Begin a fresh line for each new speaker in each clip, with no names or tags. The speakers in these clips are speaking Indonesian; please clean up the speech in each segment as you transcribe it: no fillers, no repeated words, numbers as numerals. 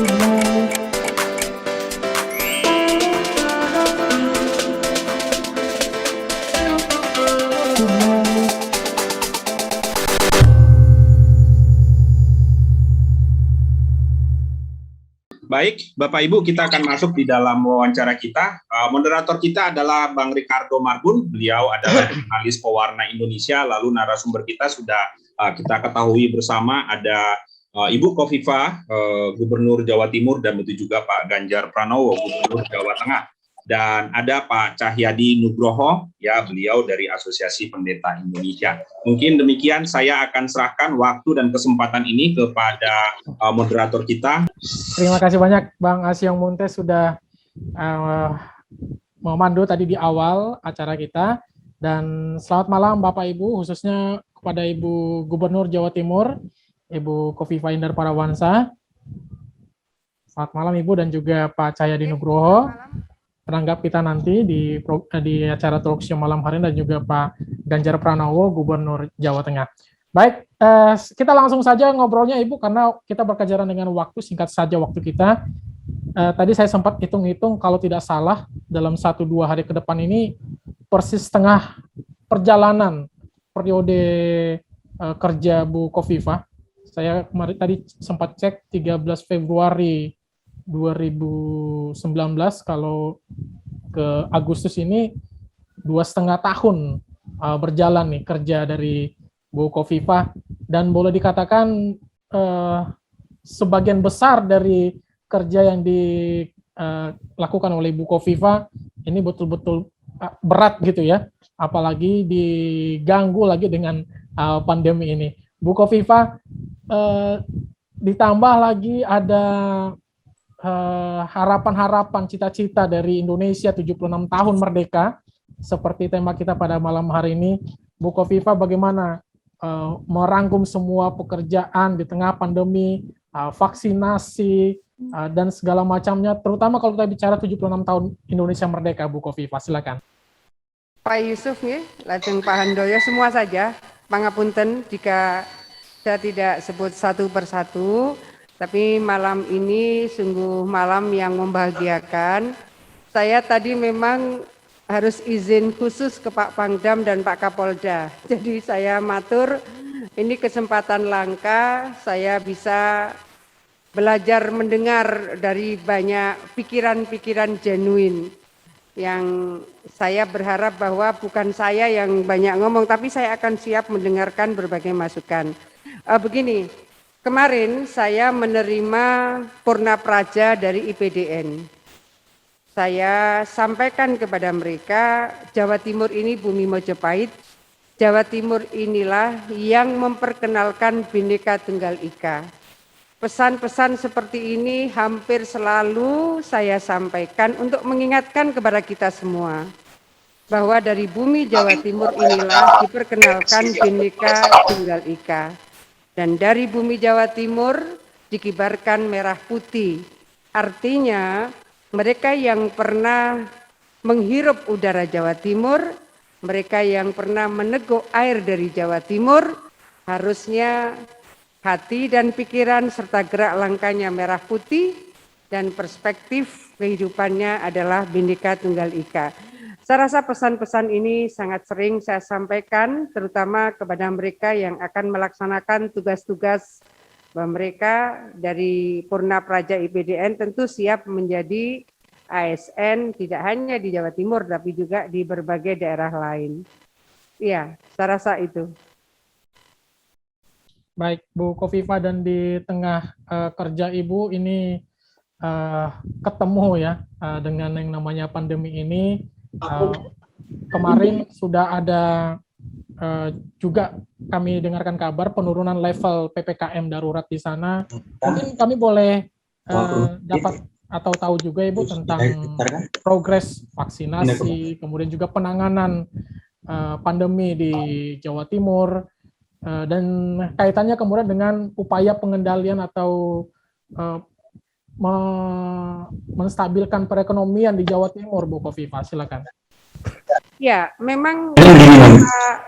Baik, Bapak Ibu, kita akan masuk di dalam wawancara kita. Moderator kita adalah Bang Ricardo Marbun. Beliau adalah jurnalis pewarna Indonesia. Lalu narasumber kita sudah kita ketahui bersama ada Ibu Khofifah, Gubernur Jawa Timur, dan begitu juga Pak Ganjar Pranowo, Gubernur Jawa Tengah. Dan ada Pak Cahyadi Nugroho, ya, beliau dari Asosiasi Pendeta Indonesia. Mungkin demikian, saya akan serahkan waktu dan kesempatan ini kepada moderator kita.
Terima kasih banyak Bang Asyong Muntes sudah memandu tadi di awal acara kita. Dan selamat malam Bapak Ibu, khususnya kepada Ibu Gubernur Jawa Timur, Ibu Khofifah Indar Parawansa. Selamat malam Ibu, dan juga Pak Cahyadi Nugroho, penanggap kita nanti di acara talkshow malam hari, dan juga Pak Ganjar Pranowo, Gubernur Jawa Tengah. Baik, kita langsung saja ngobrolnya Ibu, karena kita berkejaran dengan waktu, singkat saja waktu kita. Tadi saya sempat hitung-hitung, kalau tidak salah, dalam 1-2 hari ke depan ini, persis setengah perjalanan periode kerja Bu Khofifah. Saya kemarin tadi sempat cek 13 Februari 2019, kalau ke Agustus ini 2,5 tahun berjalan nih kerja dari Bu Khofifah, dan boleh dikatakan sebagian besar dari kerja yang dilakukan oleh Bu Khofifah ini betul-betul berat gitu ya, apalagi diganggu lagi dengan pandemi ini. Bu Khofifah, ditambah lagi ada harapan-harapan, cita-cita dari Indonesia 76 tahun merdeka, seperti tema kita pada malam hari ini. Bu Khofifah, bagaimana merangkum semua pekerjaan di tengah pandemi, vaksinasi, dan segala macamnya, terutama kalau kita bicara 76 tahun Indonesia merdeka, Bu Khofifah, silakan.
Pak Yusuf, lajeng Pak Handoyo, semua saja, pangapunten jika saya tidak sebut satu persatu. Tapi malam ini sungguh malam yang membahagiakan. Saya tadi memang harus izin khusus ke Pak Pangdam dan Pak Kapolda. Jadi saya matur, ini kesempatan langka, saya bisa belajar mendengar dari banyak pikiran-pikiran genuine. Yang saya berharap bahwa bukan saya yang banyak ngomong, tapi saya akan siap mendengarkan berbagai masukan. Begini, kemarin saya menerima Purna Praja dari IPDN. Saya sampaikan kepada mereka, Jawa Timur ini bumi Mojopahit. Jawa Timur inilah yang memperkenalkan Bhinneka Tunggal Ika. Pesan-pesan seperti ini hampir selalu saya sampaikan untuk mengingatkan kepada kita semua bahwa dari bumi Jawa Timur inilah diperkenalkan Bhinneka Tunggal Ika. Dan dari bumi Jawa Timur dikibarkan merah putih. Artinya mereka yang pernah menghirup udara Jawa Timur, mereka yang pernah meneguk air dari Jawa Timur, harusnya hati dan pikiran serta gerak langkahnya merah putih, dan perspektif kehidupannya adalah Bhinneka Tunggal Ika. Saya rasa pesan-pesan ini sangat sering saya sampaikan, terutama kepada mereka yang akan melaksanakan tugas-tugas mereka dari Purna Praja IPDN, tentu siap menjadi ASN tidak hanya di Jawa Timur, tapi juga di berbagai daerah lain. Iya, saya rasa itu.
Baik, Bu Khofifah, dan di tengah kerja Ibu ini ketemu ya dengan yang namanya pandemi ini. Kemarin sudah ada juga kami dengarkan kabar penurunan level PPKM darurat di sana. Mungkin kami boleh dapat atau tahu juga Ibu tentang progres vaksinasi, kemudian juga penanganan pandemi di Jawa Timur, dan kaitannya kemudian dengan upaya pengendalian atau menstabilkan perekonomian di Jawa Timur, Bu Khofifah, silakan.
Ya, memang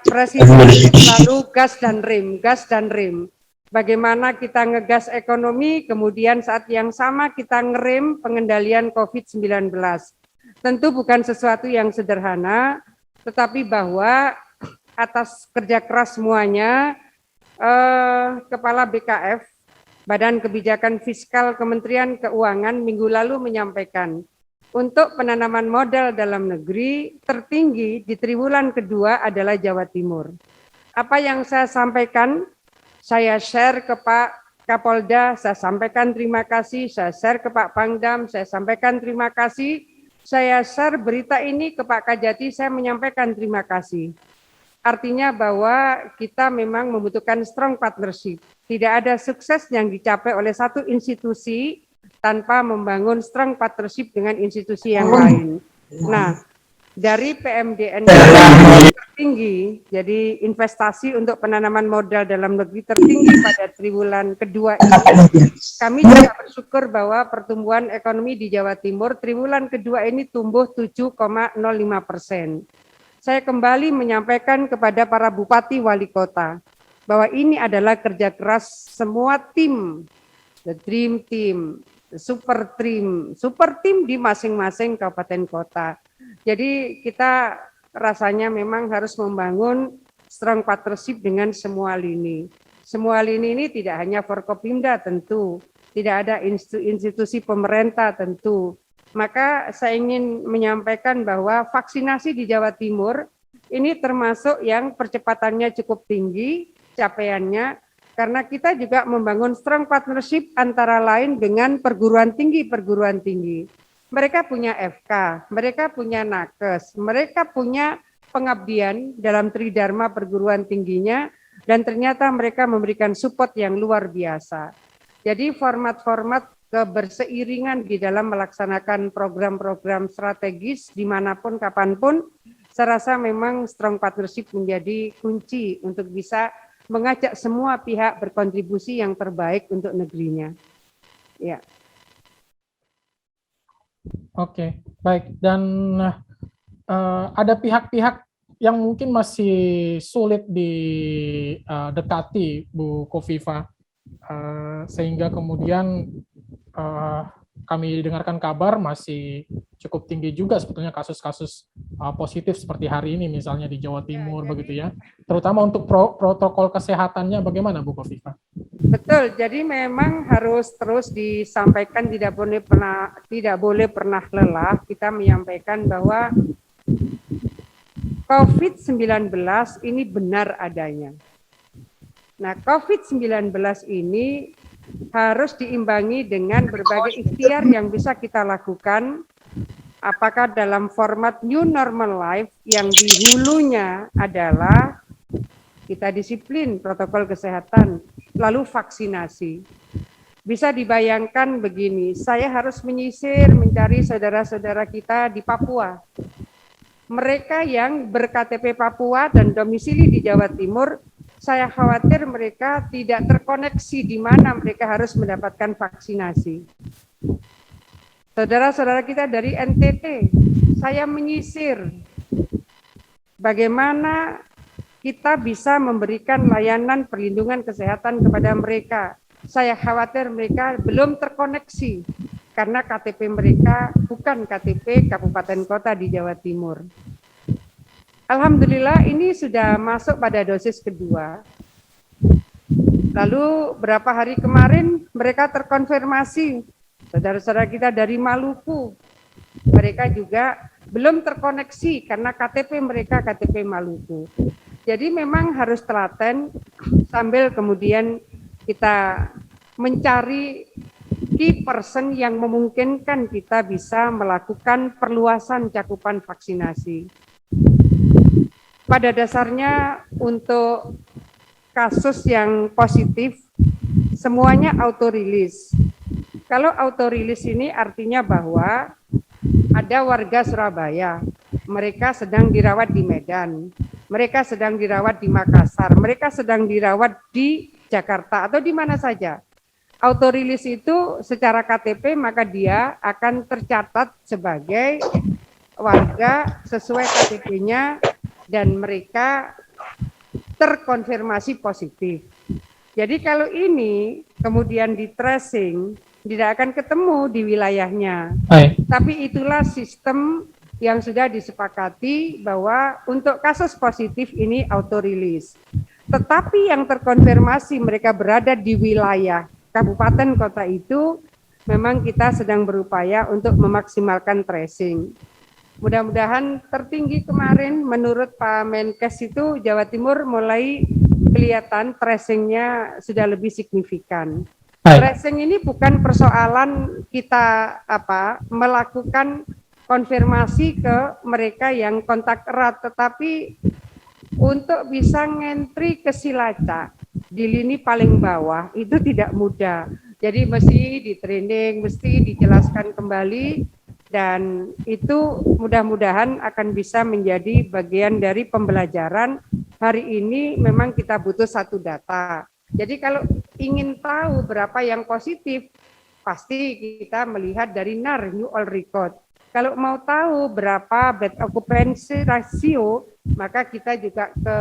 Presiden selalu gas dan rem. bagaimana kita ngegas ekonomi, kemudian saat yang sama kita ngerem pengendalian COVID-19. Tentu bukan sesuatu yang sederhana, tetapi bahwa atas kerja keras semuanya, Kepala BKF, Badan Kebijakan Fiskal Kementerian Keuangan minggu lalu menyampaikan, untuk penanaman modal dalam negeri tertinggi di triwulan kedua adalah Jawa Timur. Apa yang saya sampaikan, saya share ke Pak Kapolda, saya sampaikan terima kasih, saya share ke Pak Pangdam, saya sampaikan terima kasih, saya share berita ini ke Pak Kajati, saya menyampaikan terima kasih. Artinya bahwa kita memang membutuhkan strong partnership. Tidak ada sukses yang dicapai oleh satu institusi tanpa membangun strong partnership dengan institusi yang lain. Nah, dari PMDN tertinggi, jadi investasi untuk penanaman modal dalam negeri tertinggi pada triwulan kedua ini, kami juga bersyukur bahwa pertumbuhan ekonomi di Jawa Timur triwulan kedua ini tumbuh 7,05%. Saya kembali menyampaikan kepada para bupati wali kota bahwa ini adalah kerja keras semua tim, the dream team, the super team di masing-masing kabupaten kota. Jadi kita rasanya memang harus membangun strong partnership dengan semua lini. Semua lini ini tidak hanya Forkopimda tentu, tidak ada institusi pemerintah tentu. Maka saya ingin menyampaikan bahwa vaksinasi di Jawa Timur ini termasuk yang percepatannya cukup tinggi, capaiannya, karena kita juga membangun strong partnership antara lain dengan perguruan tinggi. Mereka punya FK, mereka punya nakes, mereka punya pengabdian dalam tridharma perguruan tingginya, dan ternyata mereka memberikan support yang luar biasa. Jadi format-format keberseiringan di dalam melaksanakan program-program strategis dimanapun, kapanpun, saya rasa memang strong partnership menjadi kunci untuk bisa mengajak semua pihak berkontribusi yang terbaik untuk negerinya. Ya.
Oke, baik. Dan ada pihak-pihak yang mungkin masih sulit didekati, Bu Kofifa, sehingga kemudian kami dengarkan kabar masih cukup tinggi juga sebetulnya kasus-kasus positif seperti hari ini misalnya di Jawa Timur begitu ya. Terutama untuk protokol kesehatannya bagaimana Bu Kofifa?
Betul, jadi memang harus terus disampaikan, tidak boleh pernah lelah kita menyampaikan bahwa COVID-19 ini benar adanya. Nah, COVID-19 ini harus diimbangi dengan berbagai ikhtiar yang bisa kita lakukan, apakah dalam format new normal life yang di hulunya adalah kita disiplin protokol kesehatan, lalu vaksinasi. Bisa dibayangkan begini, saya harus menyisir mencari saudara-saudara kita di Papua. Mereka yang ber-KTP Papua dan domisili di Jawa Timur, saya khawatir mereka tidak terkoneksi di mana mereka harus mendapatkan vaksinasi. Saudara-saudara kita dari NTT, saya menyisir bagaimana kita bisa memberikan layanan perlindungan kesehatan kepada mereka. Saya khawatir mereka belum terkoneksi karena KTP mereka bukan KTP kabupaten kota di Jawa Timur. Alhamdulillah ini sudah masuk pada dosis kedua. Lalu berapa hari kemarin mereka terkonfirmasi, saudara-saudara kita dari Maluku, mereka juga belum terkoneksi karena KTP mereka KTP Maluku. Jadi memang harus telaten sambil kemudian kita mencari key person yang memungkinkan kita bisa melakukan perluasan cakupan vaksinasi. Pada dasarnya untuk kasus yang positif semuanya auto release. Kalau auto release ini artinya bahwa ada warga Surabaya, mereka sedang dirawat di Medan, mereka sedang dirawat di Makassar, mereka sedang dirawat di Jakarta atau di mana saja. Auto release itu secara KTP maka dia akan tercatat sebagai warga sesuai KTP-nya dan mereka terkonfirmasi positif. Jadi kalau ini kemudian di tracing, tidak akan ketemu di wilayahnya.
Baik.
Tapi itulah sistem yang sudah disepakati bahwa untuk kasus positif ini auto release. Tetapi yang terkonfirmasi mereka berada di wilayah kabupaten kota itu, memang kita sedang berupaya untuk memaksimalkan tracing. Mudah-mudahan tertinggi kemarin menurut Pak Menkes itu Jawa Timur mulai kelihatan tracingnya sudah lebih signifikan.
Baik.
Tracing ini bukan persoalan kita melakukan konfirmasi ke mereka yang kontak erat, tetapi untuk bisa ngentri ke Cilacap di lini paling bawah itu tidak mudah. Jadi mesti di training, mesti dijelaskan kembali, dan itu mudah-mudahan akan bisa menjadi bagian dari pembelajaran. Hari ini memang kita butuh satu data. Jadi kalau ingin tahu berapa yang positif, pasti kita melihat dari NAR, New All Record. Kalau mau tahu berapa bed occupancy ratio, maka kita juga ke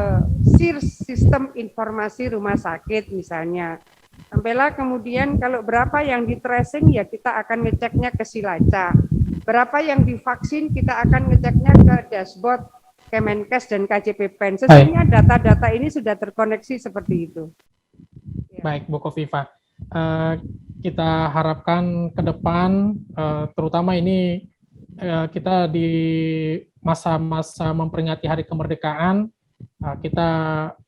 SIRS, Sistem Informasi Rumah Sakit misalnya. Sampailah kemudian kalau berapa yang di tracing, ya kita akan ngeceknya ke Cilacap. Berapa yang divaksin, kita akan ngeceknya ke dashboard Kemenkes dan KJPPEN. Sesungguhnya data-data ini sudah terkoneksi seperti itu.
Baik, Bu Kofifa. Kita harapkan ke depan, terutama ini kita di masa-masa memperingati Hari Kemerdekaan, kita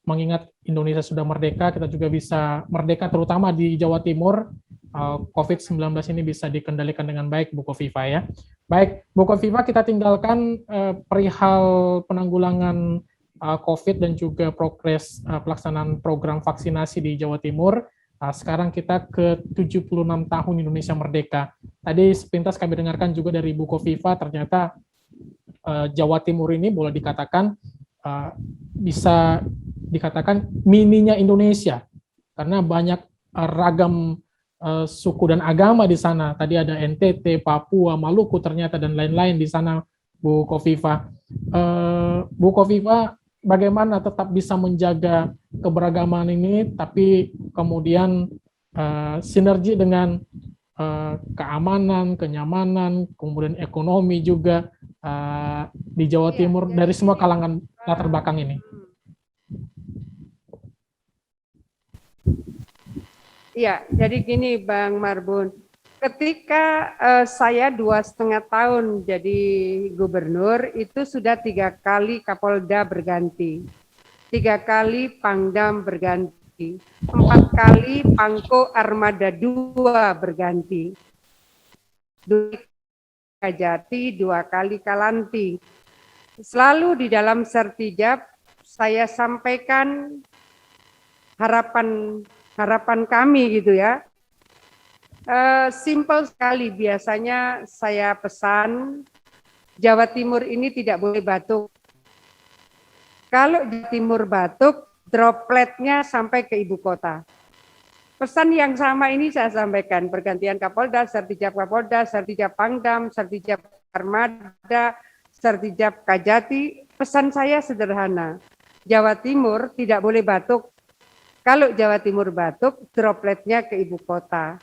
mengingat Indonesia sudah merdeka, kita juga bisa merdeka terutama di Jawa Timur. COVID-19 ini bisa dikendalikan dengan baik, Bu Kofifa ya. Baik, Bu Kofifa, kita tinggalkan perihal penanggulangan COVID dan juga progres pelaksanaan program vaksinasi di Jawa Timur. Sekarang kita ke 76 tahun Indonesia merdeka. Tadi sepintas kami dengarkan juga dari Bu Kofifa, ternyata Jawa Timur ini boleh dikatakan bisa dikatakan mininya Indonesia, karena banyak ragam suku dan agama di sana. Tadi ada NTT, Papua, Maluku ternyata dan lain-lain di sana, Bu Kofifa. Bu Kofifa, bagaimana tetap bisa menjaga keberagaman ini, tapi kemudian sinergi dengan keamanan, kenyamanan, kemudian ekonomi juga di Jawa Timur dari semua kalangan latar belakang ini?
Iya, jadi gini Bang Marbun, ketika saya 2,5 tahun jadi gubernur, itu sudah 3 kali Kapolda berganti, 3 kali Pangdam berganti, 4 kali Pangko Armada 2 berganti, 2 Kajati, 2 kali Kalanti. Selalu di dalam Sertijab saya sampaikan harapan kami gitu ya. Simpel sekali, biasanya saya pesan Jawa Timur ini tidak boleh batuk. Kalau Jawa Timur batuk, dropletnya sampai ke ibu kota. Pesan yang sama ini saya sampaikan, pergantian Kapolda, Sertijab Kapolda, Sertijab Pangdam, Sertijab Armada, Sertijab Kajati. Pesan saya sederhana, Jawa Timur tidak boleh batuk. Kalau Jawa Timur batuk, dropletnya ke ibu kota.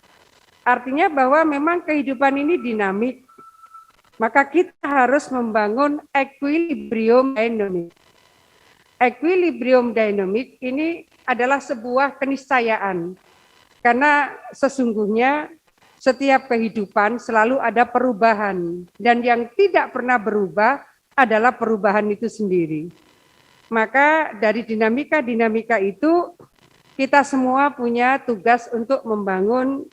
Artinya bahwa memang kehidupan ini dinamik, maka kita harus membangun equilibrium dynamic. Equilibrium dynamic ini adalah sebuah keniscayaan, karena sesungguhnya setiap kehidupan selalu ada perubahan, dan yang tidak pernah berubah adalah perubahan itu sendiri. Maka dari dinamika-dinamika itu, kita semua punya tugas untuk membangun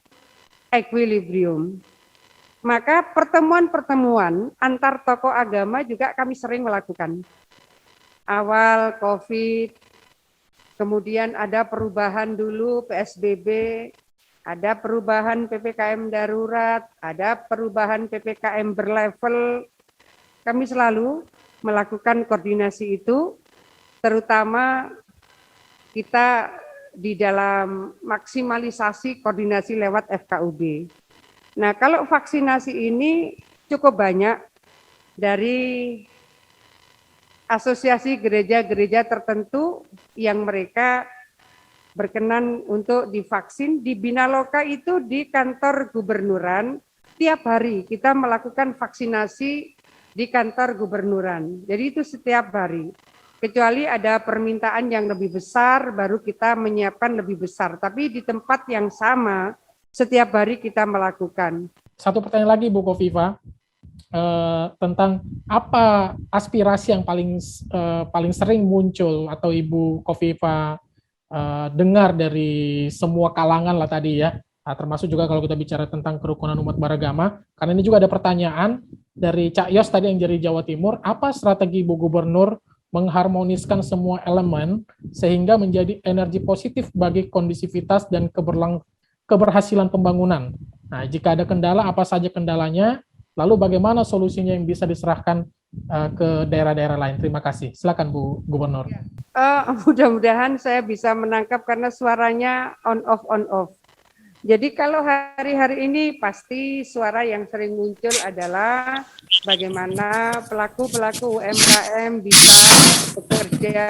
equilibrium. Maka pertemuan-pertemuan antar tokoh agama juga kami sering melakukan. Awal COVID, kemudian ada perubahan dulu PSBB, ada perubahan PPKM darurat, ada perubahan PPKM berlevel. Kami selalu melakukan koordinasi itu, terutama kita di dalam maksimalisasi koordinasi lewat FKUB. Nah, kalau vaksinasi ini cukup banyak dari asosiasi gereja-gereja tertentu yang mereka berkenan untuk divaksin di Binaloka itu di kantor gubernuran. Tiap hari kita melakukan vaksinasi di kantor gubernuran. Jadi itu setiap hari. Kecuali ada permintaan yang lebih besar, baru kita menyiapkan lebih besar. Tapi di tempat yang sama, setiap hari kita melakukan.
Satu pertanyaan lagi, Bu Kofifa, tentang apa aspirasi yang paling sering muncul atau Ibu Kofifa dengar dari semua kalangan lah tadi ya, termasuk juga kalau kita bicara tentang kerukunan umat beragama, karena ini juga ada pertanyaan dari Cak Yos tadi yang dari Jawa Timur, apa strategi Ibu Gubernur mengharmoniskan semua elemen sehingga menjadi energi positif bagi kondisivitas dan keberhasilan pembangunan. Nah, jika ada kendala, apa saja kendalanya, lalu bagaimana solusinya yang bisa diserahkan ke daerah-daerah lain. Terima kasih. Silakan Bu Gubernur.
Mudah-mudahan saya bisa menangkap karena suaranya on off. Jadi kalau hari-hari ini pasti suara yang sering muncul adalah bagaimana pelaku-pelaku UMKM bisa bekerja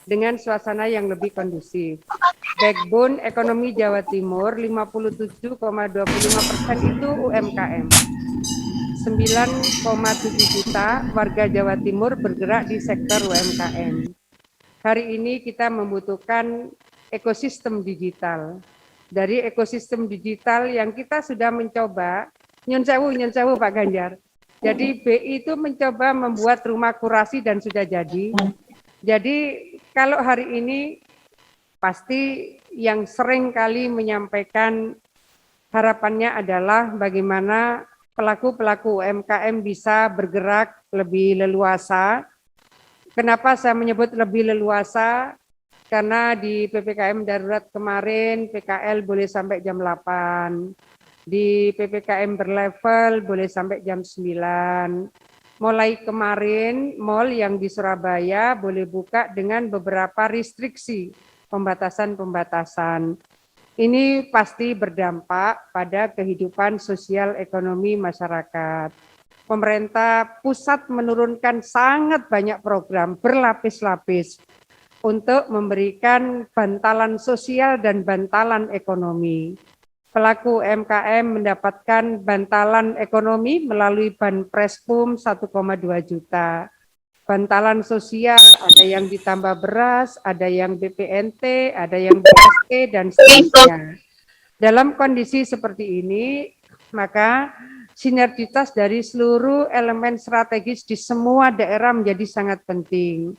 dengan suasana yang lebih kondusif. Backbone ekonomi Jawa Timur 57,25% itu UMKM. 9,7 juta warga Jawa Timur bergerak di sektor UMKM. Hari ini kita membutuhkan ekosistem digital. Dari ekosistem digital yang kita sudah mencoba, nyun sewu Pak Ganjar. Jadi BI itu mencoba membuat rumah kurasi dan sudah jadi. Jadi kalau hari ini pasti yang sering kali menyampaikan harapannya adalah bagaimana pelaku-pelaku UMKM bisa bergerak lebih leluasa. Kenapa saya menyebut lebih leluasa? Karena di PPKM darurat kemarin PKL boleh sampai jam 8. Di PPKM berlevel boleh sampai jam 9. Mulai kemarin mal yang di Surabaya boleh buka dengan beberapa restriksi, pembatasan-pembatasan. Ini pasti berdampak pada kehidupan sosial ekonomi masyarakat. Pemerintah pusat menurunkan sangat banyak program berlapis-lapis untuk memberikan bantalan sosial dan bantalan ekonomi. Pelaku UMKM mendapatkan bantalan ekonomi melalui Banpres PUM 1,2 juta. Bantalan sosial ada yang ditambah beras, ada yang BPNT, ada yang BST, dan seterusnya. Dalam kondisi seperti ini, maka sinergitas dari seluruh elemen strategis di semua daerah menjadi sangat penting.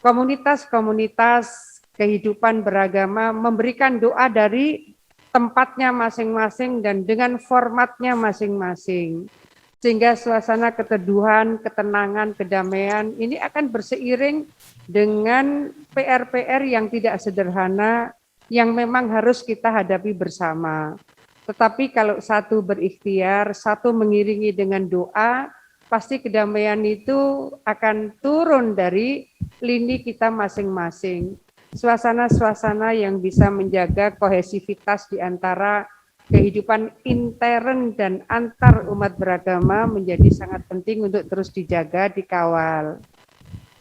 Komunitas-komunitas kehidupan beragama memberikan doa dari tempatnya masing-masing dan dengan formatnya masing-masing. Sehingga suasana keteduhan, ketenangan, kedamaian ini akan berseiring dengan PR-PR yang tidak sederhana yang memang harus kita hadapi bersama. Tetapi kalau satu berikhtiar, satu mengiringi dengan doa, pasti kedamaian itu akan turun dari lini kita masing-masing. Suasana-suasana yang bisa menjaga kohesivitas di antara kehidupan intern dan antar umat beragama menjadi sangat penting untuk terus dijaga, dikawal.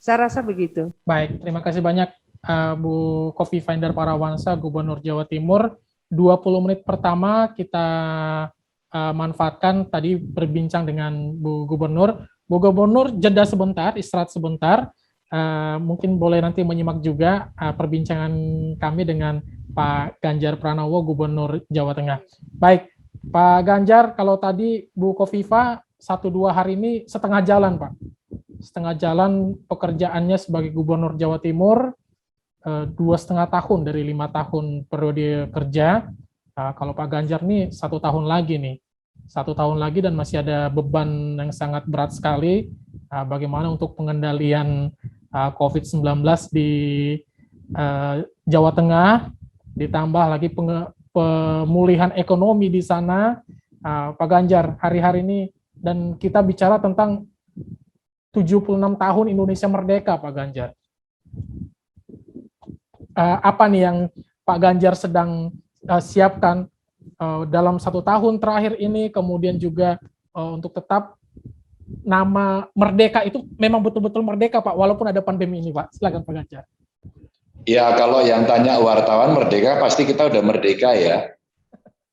Saya rasa begitu.
Baik, terima kasih banyak Bu Kofifa Indar Parawansa, Gubernur Jawa Timur. 20 menit pertama kita manfaatkan tadi berbincang dengan Bu Gubernur. Bu Gubernur jeda sebentar, istirahat sebentar. Mungkin boleh nanti menyimak juga perbincangan kami dengan Pak Ganjar Pranowo, Gubernur Jawa Tengah. Baik, Pak Ganjar, kalau tadi Bu Kofifa 1-2 hari ini setengah jalan, Pak. Setengah jalan pekerjaannya sebagai Gubernur Jawa Timur, 2,5 tahun dari 5 tahun periode kerja. Kalau Pak Ganjar nih 1 tahun lagi nih. 1 tahun lagi dan masih ada beban yang sangat berat sekali. Bagaimana untuk pengendalian COVID-19 di Jawa Tengah, ditambah lagi pemulihan ekonomi di sana. Pak Ganjar, hari-hari ini, dan kita bicara tentang 76 tahun Indonesia merdeka, Pak Ganjar. Apa nih yang Pak Ganjar sedang siapkan dalam 1 tahun terakhir ini, kemudian juga untuk tetap nama merdeka itu memang betul-betul merdeka, Pak, walaupun ada pandemi ini, Pak. Silakan Pak Ganjar.
Ya kalau yang tanya wartawan merdeka pasti kita udah merdeka ya.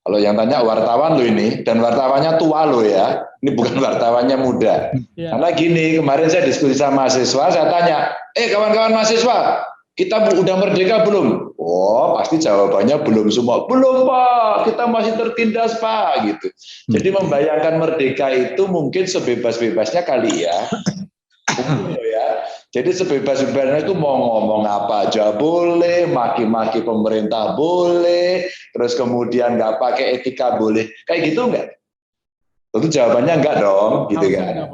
Kalau yang tanya wartawan lo ini, dan wartawannya tua lo ya, ini bukan wartawannya muda.
Ya.
Karena gini, kemarin saya diskusi sama mahasiswa, saya tanya, kawan-kawan mahasiswa, kita udah merdeka belum? Oh, pasti jawabannya belum semua. Belum Pak, kita masih tertindas Pak, gitu. Jadi membayangkan merdeka itu mungkin sebebas-bebasnya kali ya. Ya. Jadi sebebas-bebasnya itu mau ngomong apa aja boleh, maki-maki pemerintah boleh, terus kemudian nggak pakai etika boleh. Kayak gitu nggak? Tentu jawabannya enggak dong, gitu kan?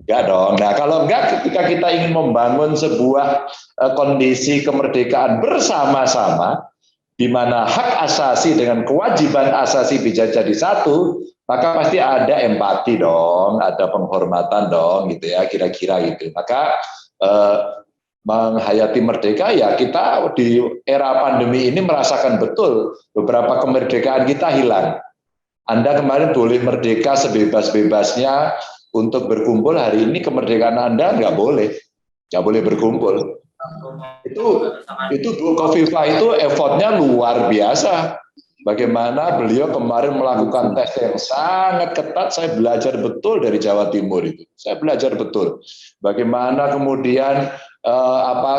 Enggak dong. Nah kalau enggak, ketika kita ingin membangun sebuah kondisi kemerdekaan bersama-sama, di mana hak asasi dengan kewajiban asasi bisa jadi satu, maka pasti ada empati dong, ada penghormatan dong, gitu ya, kira-kira gitu. Maka menghayati merdeka ya kita di era pandemi ini merasakan betul beberapa kemerdekaan kita hilang. Anda kemarin boleh merdeka sebebas-bebasnya untuk berkumpul, hari ini kemerdekaan Anda nggak boleh berkumpul. Itu Bu Khofifah itu effortnya luar biasa. Bagaimana beliau kemarin melakukan tes yang sangat ketat, saya belajar betul dari Jawa Timur itu. Saya belajar betul. Bagaimana kemudian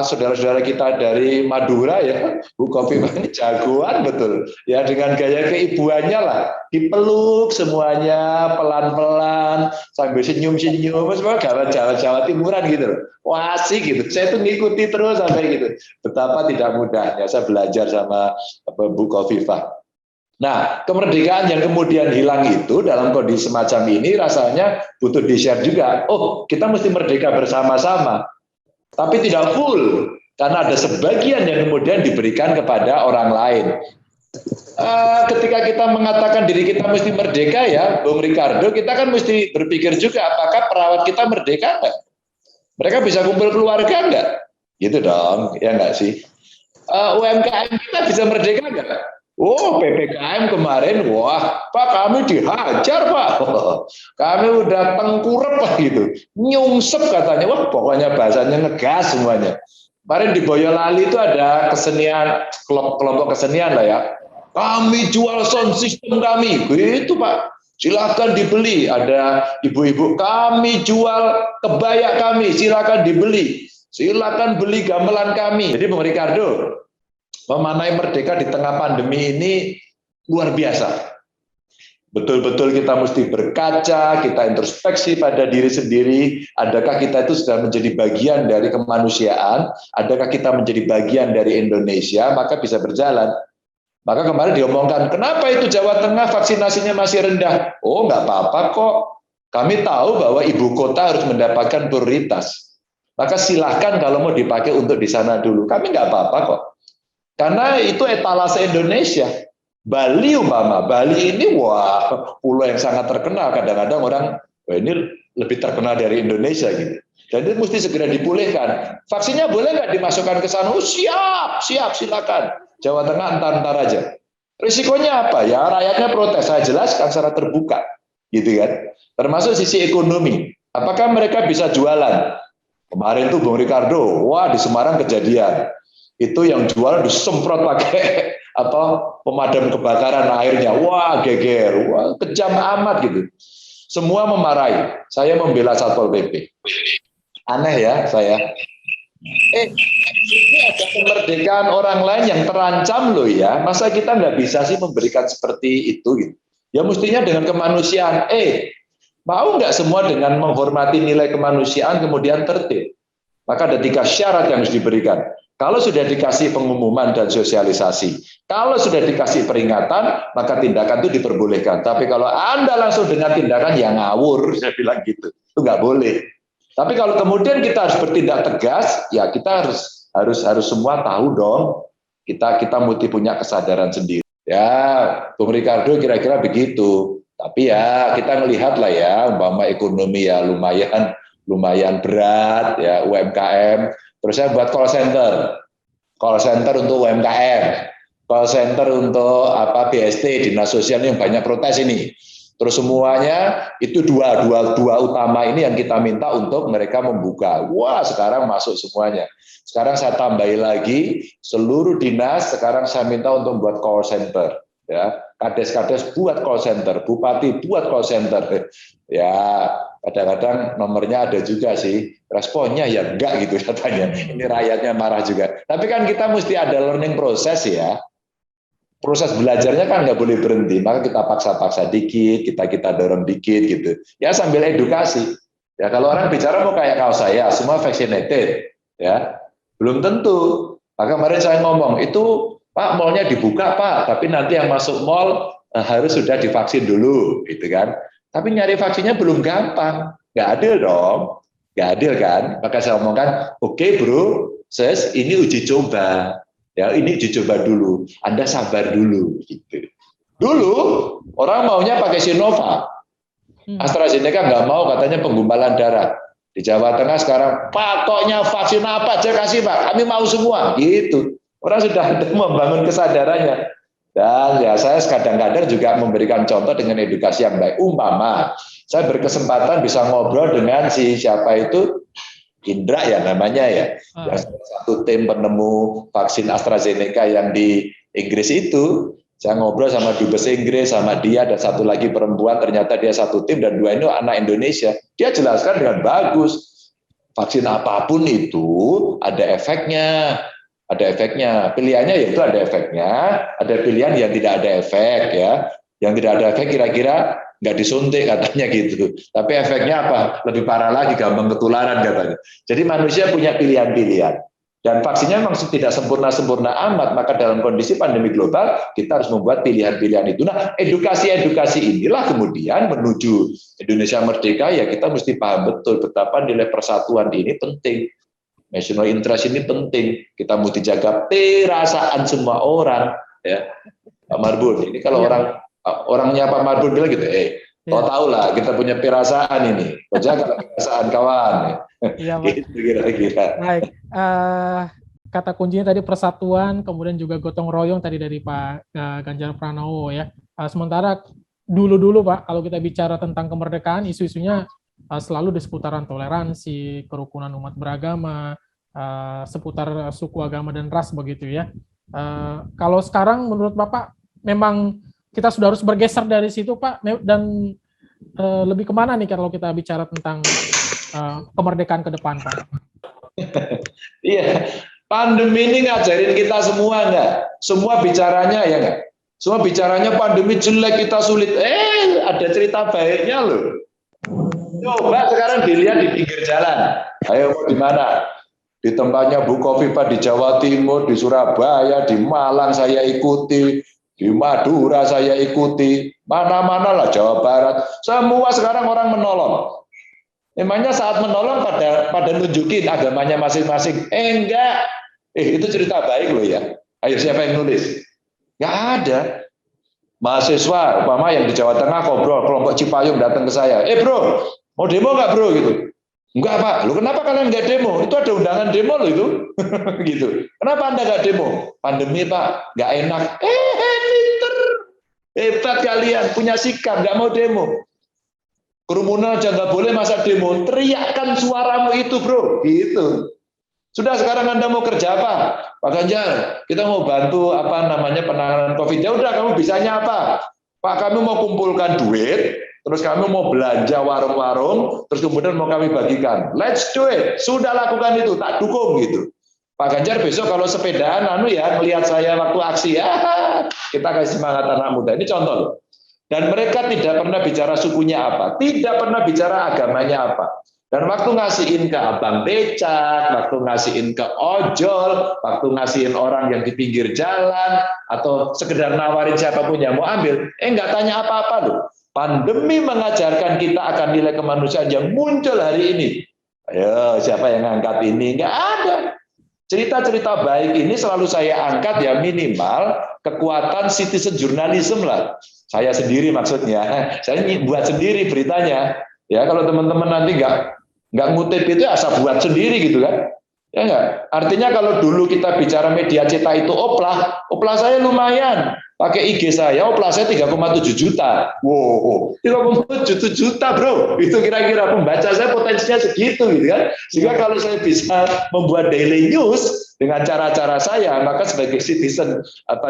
saudara-saudara kita dari Madura ya, Bu Khofifah ini jagoan betul. Ya dengan gaya keibuannya lah, dipeluk semuanya pelan-pelan sambil senyum-senyum, semua Jawa Timuran gitu. Wah asik gitu. Saya tuh ngikuti terus sampai gitu. Betapa tidak mudahnya saya belajar sama Bu Khofifah. Nah, kemerdekaan yang kemudian hilang itu dalam kondisi semacam ini rasanya butuh di-share juga. Oh, kita mesti merdeka bersama-sama. Tapi tidak full, karena ada sebagian yang kemudian diberikan kepada orang lain. Ketika kita mengatakan diri kita mesti merdeka ya, Bung Ricardo, kita kan mesti berpikir juga apakah perawat kita merdeka enggak? Mereka bisa kumpul keluarga enggak? Gitu dong, ya enggak sih? UMKM kita bisa merdeka enggak? Oh, PPKM kemarin, wah, Pak kami dihajar, Pak. Kami udah tengkurep, Pak, gitu. Nyungsep katanya, wah pokoknya bahasanya ngegas semuanya. Kemarin di Boyolali itu ada kesenian, kelompok kesenian lah ya. Kami jual sound system kami, gitu Pak. Silakan dibeli. Ada ibu-ibu, kami jual kebaya kami, silakan dibeli. Silakan beli gamelan kami. Jadi Bung Ricardo, memaknai merdeka di tengah pandemi ini luar biasa. Betul-betul kita mesti berkaca, kita introspeksi pada diri sendiri, adakah kita itu sudah menjadi bagian dari kemanusiaan, adakah kita menjadi bagian dari Indonesia, maka bisa berjalan. Maka kemarin diomongkan, kenapa itu Jawa Tengah vaksinasinya masih rendah? Oh, nggak apa-apa kok. Kami tahu bahwa ibu kota harus mendapatkan prioritas. Maka silahkan kalau mau dipakai untuk di sana dulu. Kami nggak apa-apa kok. Karena itu etalase Indonesia. Bali umpama, Bali ini wah pulau yang sangat terkenal. Kadang-kadang orang, wah ini lebih terkenal dari Indonesia gitu. Dan itu mesti segera dipulihkan. Vaksinnya boleh nggak dimasukkan ke sana? Oh, siap, silakan. Jawa Tengah entar aja. Risikonya apa ya? Rakyatnya protes. Saya jelaskan secara terbuka, gitu kan. Termasuk sisi ekonomi. Apakah mereka bisa jualan? Kemarin tuh Bung Ricardo, wah di Semarang kejadian. Itu yang jual disemprot pakai pemadam kebakaran airnya, wah geger, wah kejam amat gitu. Semua memarahi. Saya membela Satpol PP. Aneh ya saya. Ini ada kemerdekaan orang lain yang terancam loh ya. Masa kita nggak bisa sih memberikan seperti itu gitu. Ya mestinya dengan kemanusiaan. Mau nggak semua dengan menghormati nilai kemanusiaan kemudian tertib? Maka ada 3 syarat yang harus diberikan. Kalau sudah dikasih pengumuman dan sosialisasi, kalau sudah dikasih peringatan, maka tindakan itu diperbolehkan. Tapi kalau Anda langsung dengan tindakan yang ngawur, saya bilang gitu, itu nggak boleh. Tapi kalau kemudian kita harus bertindak tegas, ya kita harus semua tahu dong, kita mesti punya kesadaran sendiri. Ya, Bung Ricardo kira-kira begitu. Tapi ya kita melihat lah ya, umpama ekonomi ya lumayan berat ya UMKM. Terus saya buat call center untuk UMKM, call center untuk BST, Dinas Sosial yang banyak protes ini. Terus semuanya itu dua utama ini yang kita minta untuk mereka membuka. Wah, sekarang masuk semuanya. Sekarang saya tambahi lagi, seluruh dinas sekarang saya minta untuk buat call center. Ya, kades-kades buat call center, bupati buat call center. Ya, kadang-kadang nomornya ada juga sih, responnya ya enggak gitu katanya. Ini rakyatnya marah juga. Tapi kan kita mesti ada learning proses ya. Proses belajarnya kan nggak boleh berhenti, maka kita paksa-paksa dikit, kita dorong dikit gitu. Ya sambil edukasi. Ya kalau orang bicara mau kayak kau saya, semua vaccinated, ya belum tentu. Maka kemarin saya ngomong itu Pak mallnya dibuka Pak, tapi nanti yang masuk mall harus sudah divaksin dulu, gitu kan. Tapi nyari vaksinnya belum gampang, nggak adil dong, nggak adil kan. Maka saya omongkan, oke bro, sis ini uji coba. Ya, ini dicoba dulu. Anda sabar dulu. Gitu. Dulu orang maunya pakai Sinovac, AstraZeneca nggak mau, katanya penggumpalan darah. Di Jawa Tengah sekarang, pokoknya vaksin apa aja kasih Pak, kami mau semua. Gitu. Orang sudah membangun kesadarannya. Dan ya saya kadang-kadang juga memberikan contoh dengan edukasi yang baik. Umpama saya berkesempatan bisa ngobrol dengan siapa itu. Indra ya namanya ya, yang satu tim penemu vaksin AstraZeneca yang di Inggris itu, saya ngobrol sama dubes Inggris, sama dia, dan satu lagi perempuan, ternyata dia satu tim, dan dua ini anak Indonesia. Dia jelaskan dengan bagus, vaksin apapun itu ada efeknya, pilihannya yaitu ada efeknya, ada pilihan yang tidak ada efek ya, yang tidak ada efek kira-kira nggak disuntik katanya gitu. Tapi efeknya apa? Lebih parah lagi, gampang ketularan katanya. Jadi manusia punya pilihan-pilihan. Dan vaksinnya memang tidak sempurna-sempurna amat, maka dalam kondisi pandemi global, kita harus membuat pilihan-pilihan itu. Nah, edukasi-edukasi inilah kemudian menuju Indonesia merdeka, ya kita mesti paham betul betapa nilai persatuan ini penting. National interest ini penting. Kita mesti jaga perasaan semua orang. Ya. Pak Marbun, ini kalau orangnya Pak Marbun bilang gitu, kau tahu lah kita punya perasaan ini, kau jaga perasaan kawan.
Iya, Pak.
Gitu kira-kira.
Baik, kata kuncinya tadi persatuan, kemudian juga gotong royong tadi dari Pak Ganjar Pranowo ya. Sementara dulu Pak, kalau kita bicara tentang kemerdekaan, isu-isunya selalu di seputaran toleransi, kerukunan umat beragama, seputar suku, agama, dan ras begitu ya. Kalau sekarang menurut Bapak, memang kita sudah harus bergeser dari situ Pak, dan lebih kemana nih kalau kita bicara tentang kemerdekaan ke depan Pak?
Iya, pandemi ini ngajarin kita semua enggak? Semua bicaranya ya enggak? Semua bicaranya pandemi jelek, kita sulit. Ada cerita baiknya loh. Coba sekarang dilihat di pinggir jalan. Ayo di mana? Di tempatnya Bu Kofifa di Jawa Timur, di Surabaya, di Malang saya ikuti. Di Madura saya ikuti, mana-mana lah Jawa Barat, semua sekarang orang menolong. Memangnya saat menolong pada nunjukin agamanya masing-masing? Enggak. Itu cerita baik loh ya. Ayo siapa yang nulis? Nggak ada. Mahasiswa, umpama yang di Jawa Tengah ngobrol, kelompok Cipayung datang ke saya. Bro, mau demo nggak bro gitu? Enggak Pak, lu kenapa kalian nggak demo? Itu ada undangan demo loh itu. Gitu. Kenapa Anda nggak demo? Pandemi Pak, nggak enak. Pinter. Hebat kalian, punya sikap, nggak mau demo. Kerumunan aja nggak boleh masa demo. Teriakkan suaramu itu bro. Gitu. Sudah sekarang Anda mau kerja apa? Pak Ganjar, kita mau bantu penanganan COVID. Ya udah, kamu bisanya apa? Pak, kami mau kumpulkan duit, terus kami mau belanja warung-warung, terus kemudian mau kami bagikan. Let's do it. Sudah lakukan itu, tak dukung gitu. Pak Ganjar besok kalau sepedaan, melihat saya waktu aksi, kita kasih semangat anak muda. Ini contoh loh. Dan mereka tidak pernah bicara sukunya apa, tidak pernah bicara agamanya apa. Dan waktu ngasihin ke abang becak, waktu ngasihin ke ojol, waktu ngasihin orang yang di pinggir jalan, atau sekedar nawarin siapapun yang mau ambil, nggak tanya apa-apa loh. Pandemi mengajarkan kita akan nilai kemanusiaan yang muncul hari ini. Ayo, siapa yang angkat ini? Nggak ada. Cerita-cerita baik ini selalu saya angkat ya, minimal kekuatan citizen journalism lah. Saya sendiri maksudnya, saya buat sendiri beritanya. Ya kalau teman-teman nanti nggak ngutip itu asal buat sendiri gitu kan. Ya enggak? Artinya kalau dulu kita bicara media cetak itu oplah saya lumayan. Pakai IG saya, oplah saya 3,7 juta. Wow, 3,7 juta bro. Itu kira-kira pembaca saya potensinya segitu gitu kan. Sehingga kalau saya bisa membuat daily news dengan cara-cara saya, maka sebagai citizen